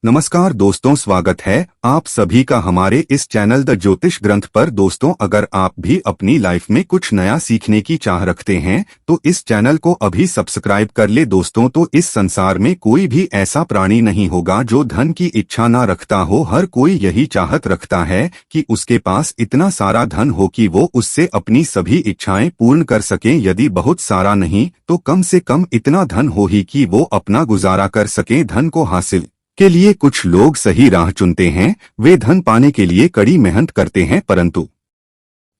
नमस्कार दोस्तों, स्वागत है आप सभी का हमारे इस चैनल द ज्योतिष ग्रंथ पर। दोस्तों, अगर आप भी अपनी लाइफ में कुछ नया सीखने की चाह रखते हैं तो इस चैनल को अभी सब्सक्राइब कर ले। दोस्तों, तो इस संसार में कोई भी ऐसा प्राणी नहीं होगा जो धन की इच्छा ना रखता हो। हर कोई यही चाहत रखता है कि उसके पास इतना सारा धन हो कि वो उससे अपनी सभी इच्छाएं पूर्ण कर सकें। यदि बहुत सारा नहीं तो कम से कम इतना धन हो ही कि वो अपना गुजारा कर सकें। धन को हासिल के लिए कुछ लोग सही राह चुनते हैं, वे धन पाने के लिए कड़ी मेहनत करते हैं, परंतु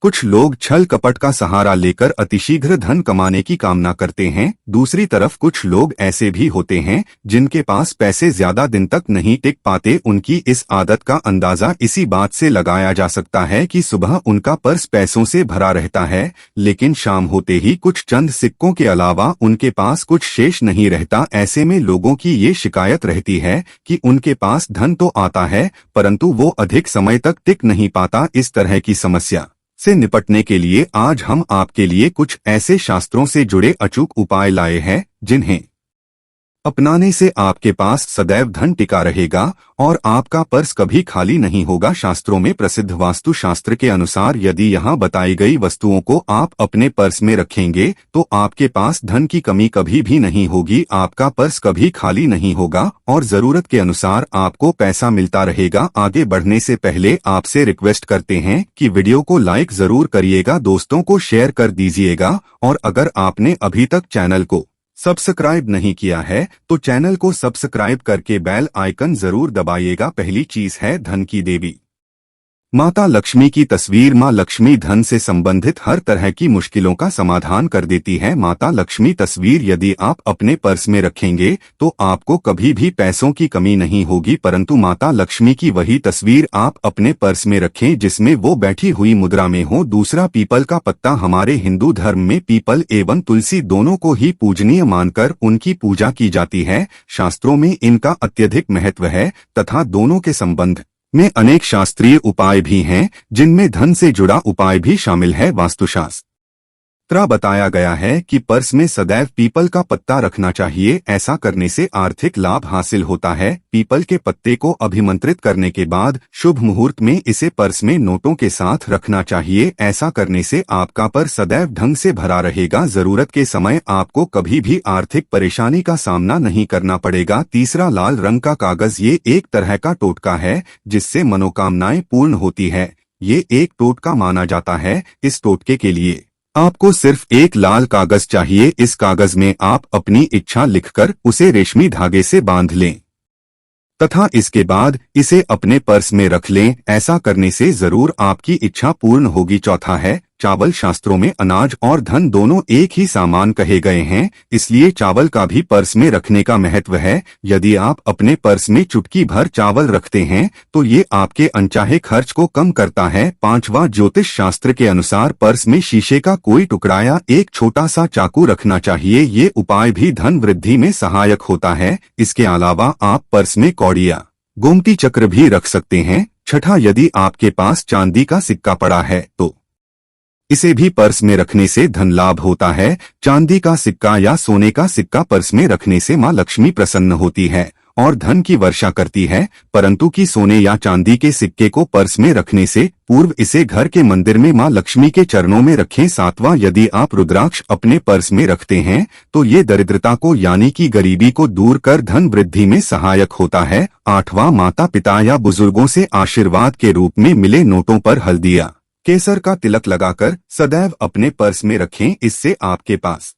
कुछ लोग छल कपट का सहारा लेकर अतिशीघ्र धन कमाने की कामना करते हैं। दूसरी तरफ कुछ लोग ऐसे भी होते हैं जिनके पास पैसे ज्यादा दिन तक नहीं टिक पाते। उनकी इस आदत का अंदाजा इसी बात से लगाया जा सकता है कि सुबह उनका पर्स पैसों से भरा रहता है, लेकिन शाम होते ही कुछ चंद सिक्कों के अलावा उनके पास कुछ शेष नहीं रहता। ऐसे में लोगों की ये शिकायत रहती है कि उनके पास धन तो आता है परंतु वो अधिक समय तक टिक नहीं पाता। इस तरह की समस्या से निपटने के लिए आज हम आपके लिए कुछ ऐसे शास्त्रों से जुड़े अचूक उपाय लाए हैं जिन्हें अपनाने से आपके पास सदैव धन टिका रहेगा और आपका पर्स कभी खाली नहीं होगा। शास्त्रों में प्रसिद्ध वास्तु शास्त्र के अनुसार यदि यहाँ बताई गई वस्तुओं को आप अपने पर्स में रखेंगे तो आपके पास धन की कमी कभी भी नहीं होगी, आपका पर्स कभी खाली नहीं होगा और जरूरत के अनुसार आपको पैसा मिलता रहेगा। आगे बढ़ने से पहले आपसे रिक्वेस्ट करते हैं कि वीडियो को लाइक जरूर करिएगा, दोस्तों को शेयर कर दीजिएगा और अगर आपने अभी तक चैनल को सब्सक्राइब नहीं किया है तो चैनल को सब्सक्राइब करके बेल आइकन जरूर दबाइएगा। पहली चीज है धन की देवी माता लक्ष्मी की तस्वीर। माँ लक्ष्मी धन से संबंधित हर तरह की मुश्किलों का समाधान कर देती है। माता लक्ष्मी तस्वीर यदि आप अपने पर्स में रखेंगे तो आपको कभी भी पैसों की कमी नहीं होगी, परंतु माता लक्ष्मी की वही तस्वीर आप अपने पर्स में रखें जिसमें वो बैठी हुई मुद्रा में हो। दूसरा, पीपल का पत्ता। हमारे हिंदू धर्म में पीपल एवं तुलसी दोनों को ही पूजनीय मानकर उनकी पूजा की जाती है। शास्त्रों में इनका अत्यधिक महत्व है तथा दोनों के संबंध में अनेक शास्त्रीय उपाय भी हैं जिनमें धन से जुड़ा उपाय भी शामिल है। वास्तुशास्त्र बताया गया है कि पर्स में सदैव पीपल का पत्ता रखना चाहिए, ऐसा करने से आर्थिक लाभ हासिल होता है। पीपल के पत्ते को अभिमंत्रित करने के बाद शुभ मुहूर्त में इसे पर्स में नोटों के साथ रखना चाहिए। ऐसा करने से आपका पर्स सदैव ढंग से भरा रहेगा, जरूरत के समय आपको कभी भी आर्थिक परेशानी का सामना नहीं करना पड़ेगा। तीसरा, लाल रंग का कागज। ये एक तरह का टोटका है जिससे मनोकामनाएं पूर्ण होती है। ये एक टोटका माना जाता है। इस टोटके के लिए आपको सिर्फ एक लाल कागज चाहिए। इस कागज में आप अपनी इच्छा लिखकर उसे रेशमी धागे से बांध लें तथा इसके बाद इसे अपने पर्स में रख लें। ऐसा करने से जरूर आपकी इच्छा पूर्ण होगी। चौथा है चावल। शास्त्रों में अनाज और धन दोनों एक ही सामान कहे गए हैं, इसलिए चावल का भी पर्स में रखने का महत्व है। यदि आप अपने पर्स में चुटकी भर चावल रखते हैं तो ये आपके अनचाहे खर्च को कम करता है। पांचवा, ज्योतिष शास्त्र के अनुसार पर्स में शीशे का कोई टुकड़ा या एक छोटा सा चाकू रखना चाहिए। ये उपाय भी धन वृद्धि में सहायक होता है। इसके अलावा आप पर्स में कौड़िया, गोमती चक्र भी रख सकते हैं। छठा, यदि आपके पास चांदी का सिक्का पड़ा है तो इसे भी पर्स में रखने से धन लाभ होता है। चांदी का सिक्का या सोने का सिक्का पर्स में रखने से माँ लक्ष्मी प्रसन्न होती है और धन की वर्षा करती है, परंतु कि सोने या चांदी के सिक्के को पर्स में रखने से पूर्व इसे घर के मंदिर में माँ लक्ष्मी के चरणों में रखें। सातवां, यदि आप रुद्राक्ष अपने पर्स में रखते हैं तो ये दरिद्रता को यानी कि गरीबी को दूर कर धन वृद्धि में सहायक होता है। आठवां, माता पिता या बुजुर्गों से आशीर्वाद के रूप में मिले नोटों पर हल्दिया केसर का तिलक लगाकर सदैव अपने पर्स में रखें, इससे आपके पास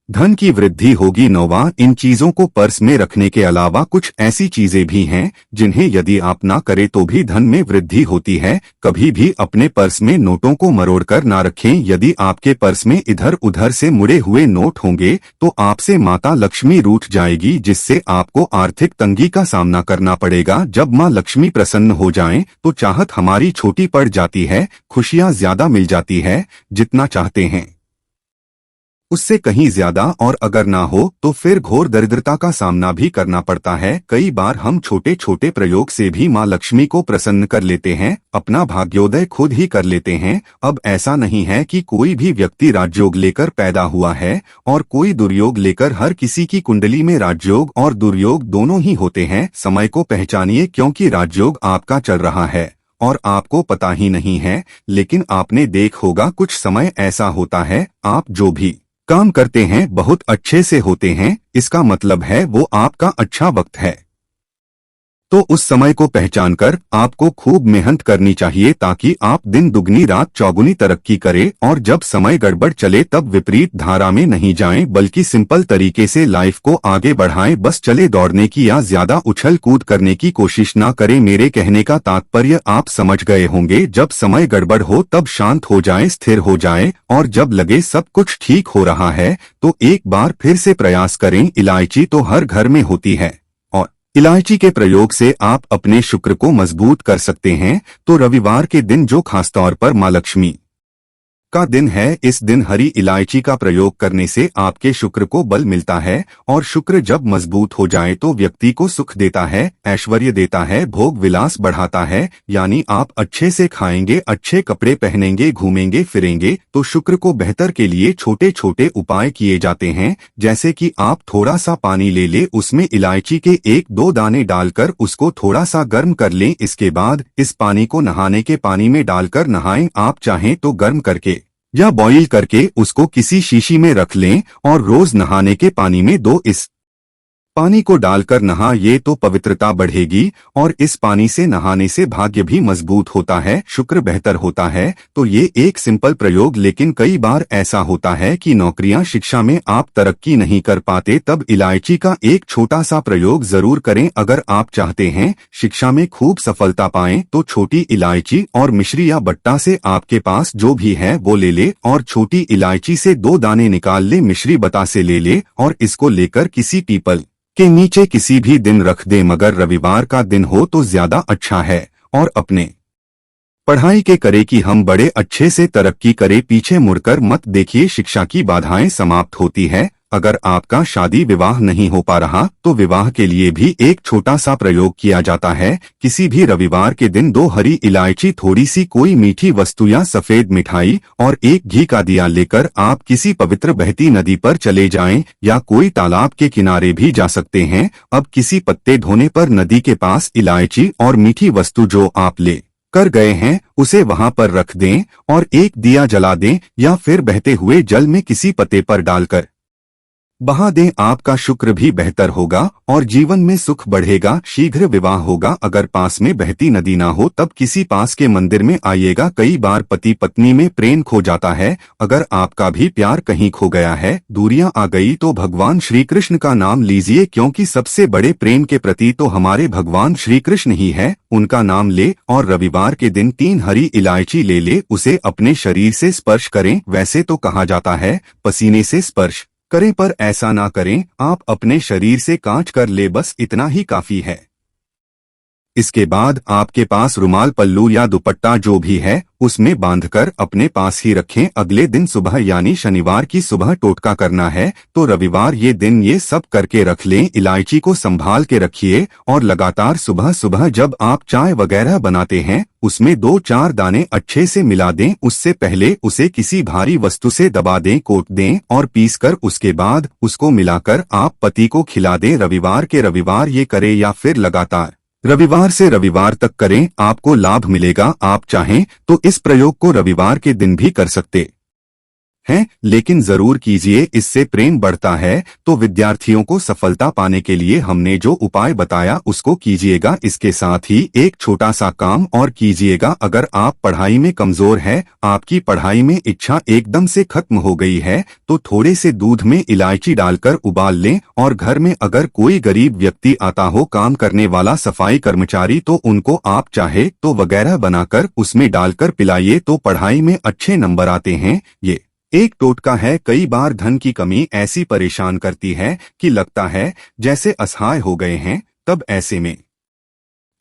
धन की वृद्धि होगी। नौवां, इन चीजों को पर्स में रखने के अलावा कुछ ऐसी चीजें भी हैं जिन्हें यदि आप ना करें तो भी धन में वृद्धि होती है। कभी भी अपने पर्स में नोटों को मरोड़कर ना रखें। यदि आपके पर्स में इधर उधर से मुड़े हुए नोट होंगे तो आपसे माता लक्ष्मी रूठ जाएगी, जिससे आपको आर्थिक तंगी का सामना करना पड़ेगा। जब माँ लक्ष्मी प्रसन्न हो जाएं तो चाहत हमारी छोटी पड़ जाती है, खुशियाँ ज्यादा मिल जाती है। जितना चाहते हैं उससे कहीं ज्यादा, और अगर ना हो तो फिर घोर दरिद्रता का सामना भी करना पड़ता है। कई बार हम छोटे छोटे प्रयोग से भी माँ लक्ष्मी को प्रसन्न कर लेते हैं, अपना भाग्योदय खुद ही कर लेते हैं। अब ऐसा नहीं है कि कोई भी व्यक्ति राजयोग लेकर पैदा हुआ है और कोई दुर्योग लेकर। हर किसी की कुंडली में राजयोग और दुर्योग दोनों ही होते हैं। समय को पहचानिए, क्योंकि राजयोग आपका चल रहा है और आपको पता ही नहीं है। लेकिन आपने देख होगा कुछ समय ऐसा होता है, आप जो भी काम करते हैं बहुत अच्छे से होते हैं, इसका मतलब है वो आपका अच्छा वक्त है। तो उस समय को पहचानकर आपको खूब मेहनत करनी चाहिए, ताकि आप दिन दुगनी रात चौगुनी तरक्की करें। और जब समय गड़बड़ चले तब विपरीत धारा में नहीं जाएं, बल्कि सिंपल तरीके से लाइफ को आगे बढ़ाएं। बस चले दौड़ने की या ज्यादा उछल कूद करने की कोशिश ना करें। मेरे कहने का तात्पर्य आप समझ गए होंगे। जब समय गड़बड़ हो तब शांत हो जाएं, स्थिर हो जाएं, और जब लगे सब कुछ ठीक हो रहा है तो एक बार फिर से प्रयास करें। इलायची तो हर घर में होती है, इलायची के प्रयोग से आप अपने शुक्र को मजबूत कर सकते हैं। तो रविवार के दिन, जो खासतौर पर माँ लक्ष्मी का दिन है, इस दिन हरी इलायची का प्रयोग करने से आपके शुक्र को बल मिलता है। और शुक्र जब मजबूत हो जाए तो व्यक्ति को सुख देता है, ऐश्वर्य देता है, भोग विलास बढ़ाता है। यानी आप अच्छे से खाएंगे, अच्छे कपड़े पहनेंगे, घूमेंगे फिरेंगे। तो शुक्र को बेहतर के लिए छोटे छोटे उपाय किए जाते हैं, जैसे कि आप थोड़ा सा पानी ले उसमें इलायची के 1-2 दाने डालकर उसको थोड़ा सा गर्म कर लें। इसके बाद इस पानी को नहाने के पानी में डालकर नहाएं। आप चाहें तो गर्म करके या बॉईल करके उसको किसी शीशी में रख लें और रोज नहाने के पानी में इस पानी को डालकर नहा, ये तो पवित्रता बढ़ेगी। और इस पानी से नहाने से भाग्य भी मजबूत होता है, शुक्र बेहतर होता है। तो ये एक सिंपल प्रयोग, लेकिन कई बार ऐसा होता है कि नौकरियां, शिक्षा में आप तरक्की नहीं कर पाते, तब इलायची का एक छोटा सा प्रयोग जरूर करें। अगर आप चाहते हैं शिक्षा में खूब सफलता पाएं तो छोटी इलायची और मिश्री या बट्टा से आपके पास जो भी है वो ले और छोटी इलायची से 2 दाने निकाल ले, मिश्री बता से ले और इसको लेकर किसी पीपल के नीचे किसी भी दिन रख दें, मगर रविवार का दिन हो तो ज्यादा अच्छा है। और अपने पढ़ाई के करे कि हम बड़े अच्छे से तरक्की करें, पीछे मुड़कर मत देखिए। शिक्षा की बाधाएं समाप्त होती है। अगर आपका शादी विवाह नहीं हो पा रहा तो विवाह के लिए भी एक छोटा सा प्रयोग किया जाता है। किसी भी रविवार के दिन 2 हरी इलायची, थोड़ी सी कोई मीठी वस्तु या सफेद मिठाई और 1 घी का दिया लेकर आप किसी पवित्र बहती नदी पर चले जाएं, या कोई तालाब के किनारे भी जा सकते हैं। अब किसी पत्ते धोने पर नदी के पास इलायची और मीठी वस्तु जो आप ले कर गए हैं उसे वहां पर रख दें और एक दिया जला दें, या फिर बहते हुए जल में किसी पत्ते पर डालकर बहा दें। आपका शुक्र भी बेहतर होगा और जीवन में सुख बढ़ेगा, शीघ्र विवाह होगा। अगर पास में बहती नदी ना हो तब किसी पास के मंदिर में आइएगा। कई बार पति पत्नी में प्रेम खो जाता है। अगर आपका भी प्यार कहीं खो गया है, दूरियां आ गई, तो भगवान श्री कृष्ण का नाम लीजिए, क्योंकि सबसे बड़े प्रेम के प्रति तो हमारे भगवान श्री कृष्ण ही है। उनका नाम ले और रविवार के दिन 3 हरी इलायची ले उसे अपने शरीर से स्पर्श करें। वैसे तो कहा जाता है पसीने से स्पर्श करें, पर ऐसा ना करें, आप अपने शरीर से कांच कर ले, बस इतना ही काफी है। इसके बाद आपके पास रुमाल, पल्लू या दुपट्टा जो भी है उसमें बांधकर अपने पास ही रखें। अगले दिन सुबह यानी शनिवार की सुबह टोटका करना है, तो रविवार ये दिन ये सब करके रख लें। इलायची को संभाल के रखिए और लगातार सुबह सुबह जब आप चाय वगैरह बनाते हैं उसमें 2-4 दाने अच्छे से मिला दें। उससे पहले उसे किसी भारी वस्तु से दबा दें, कोट दें और पीस कर उसके बाद उसको मिलाकर आप पति को खिला दें। रविवार के रविवार ये करें या फिर लगातार रविवार से रविवार तक करें, आपको लाभ मिलेगा। आप चाहें तो इस प्रयोग को रविवार के दिन भी कर सकते हैं, लेकिन जरूर कीजिए, इससे प्रेम बढ़ता है। तो विद्यार्थियों को सफलता पाने के लिए हमने जो उपाय बताया उसको कीजिएगा। इसके साथ ही एक छोटा सा काम और कीजिएगा। अगर आप पढ़ाई में कमजोर है, आपकी पढ़ाई में इच्छा एकदम से खत्म हो गई है, तो थोड़े से दूध में इलायची डालकर उबाल लें और घर में अगर कोई गरीब व्यक्ति आता हो, काम करने वाला सफाई कर्मचारी, तो उनको आप चाहे तो वगैरह बनाकर उसमें डालकर पिलाइए, तो पढ़ाई में अच्छे नंबर आते हैं। ये एक टोटका है। कई बार धन की कमी ऐसी परेशान करती है कि लगता है जैसे असहाय हो गए हैं, तब ऐसे में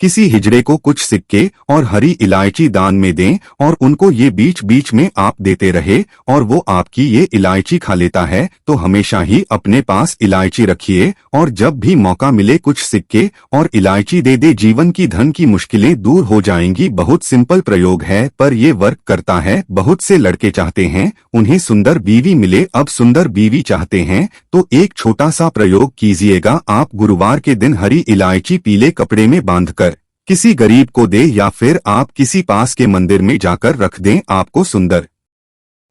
किसी हिजड़े को कुछ सिक्के और हरी इलायची दान में दें और उनको ये बीच बीच में आप देते रहे और वो आपकी ये इलायची खा लेता है, तो हमेशा ही अपने पास इलायची रखिए और जब भी मौका मिले कुछ सिक्के और इलायची दे दे। जीवन की धन की मुश्किलें दूर हो जाएंगी। बहुत सिंपल प्रयोग है पर ये वर्क करता है। बहुत से लड़के चाहते हैं उन्हें सुंदर बीवी मिले, अब सुंदर बीवी चाहते हैं तो एक छोटा सा प्रयोग कीजिएगा। आप गुरुवार के दिन हरी इलायची पीले कपड़े में बांधकर किसी गरीब को दे या फिर आप किसी पास के मंदिर में जाकर रख दें, आपको सुंदर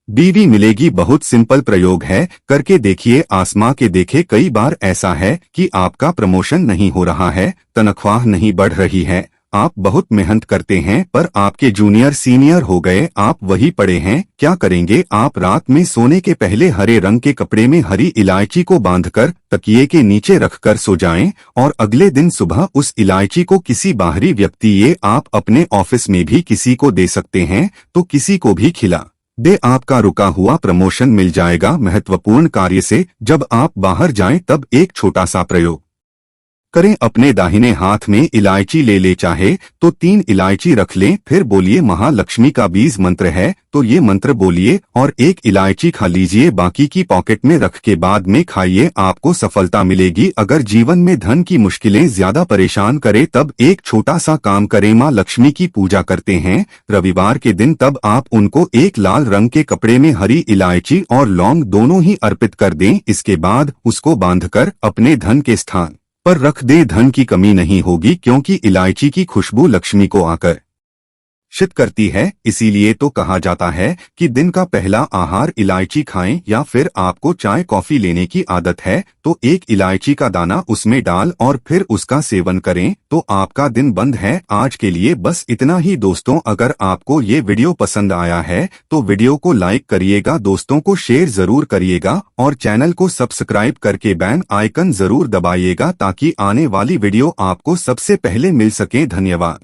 बीवी मिलेगी। बहुत सिंपल प्रयोग है, करके देखिए। आसमां के देखे कई बार ऐसा है कि आपका प्रमोशन नहीं हो रहा है, तनख्वाह नहीं बढ़ रही है, आप बहुत मेहनत करते हैं पर आपके जूनियर सीनियर हो गए, आप वही पड़े हैं। क्या करेंगे आप? रात में सोने के पहले हरे रंग के कपड़े में हरी इलायची को बांधकर तकिए के नीचे रखकर सो जाएं और अगले दिन सुबह उस इलायची को किसी बाहरी व्यक्ति, ये आप अपने ऑफिस में भी किसी को दे सकते हैं, तो किसी को भी खिला दे, आपका रुका हुआ प्रमोशन मिल जाएगा। महत्वपूर्ण कार्य से जब आप बाहर जाएं तब एक छोटा सा प्रयोग करें। अपने दाहिने हाथ में इलायची ले ले, चाहे तो 3 इलायची रख लें, फिर बोलिए महालक्ष्मी का बीज मंत्र है तो ये मंत्र बोलिए और 1 इलायची खा लीजिए, बाकी की पॉकेट में रख के बाद में खाइए, आपको सफलता मिलेगी। अगर जीवन में धन की मुश्किलें ज्यादा परेशान करे तब एक छोटा सा काम करें। माँ लक्ष्मी की पूजा करते हैं रविवार के दिन, तब आप उनको एक लाल रंग के कपड़े में हरी इलायची और लौंग दोनों ही अर्पित कर दें। इसके बाद उसको बांधकर अपने धन के स्थान पर रख दे। धन की कमी नहीं होगी क्योंकि इलायची की खुशबू लक्ष्मी को आकर्षित करती है। इसीलिए तो कहा जाता है कि दिन का पहला आहार इलायची खाएं, या फिर आपको चाय कॉफी लेने की आदत है तो 1 इलायची का दाना उसमें डाल और फिर उसका सेवन करें तो आपका दिन बंद है। आज के लिए बस इतना ही दोस्तों। अगर आपको ये वीडियो पसंद आया है तो वीडियो को लाइक करिएगा, दोस्तों को शेयर जरूर करिएगा और चैनल को सब्सक्राइब करके बेल आइकन जरूर दबाइएगा ताकि आने वाली वीडियो आपको सबसे पहले मिल सके। धन्यवाद।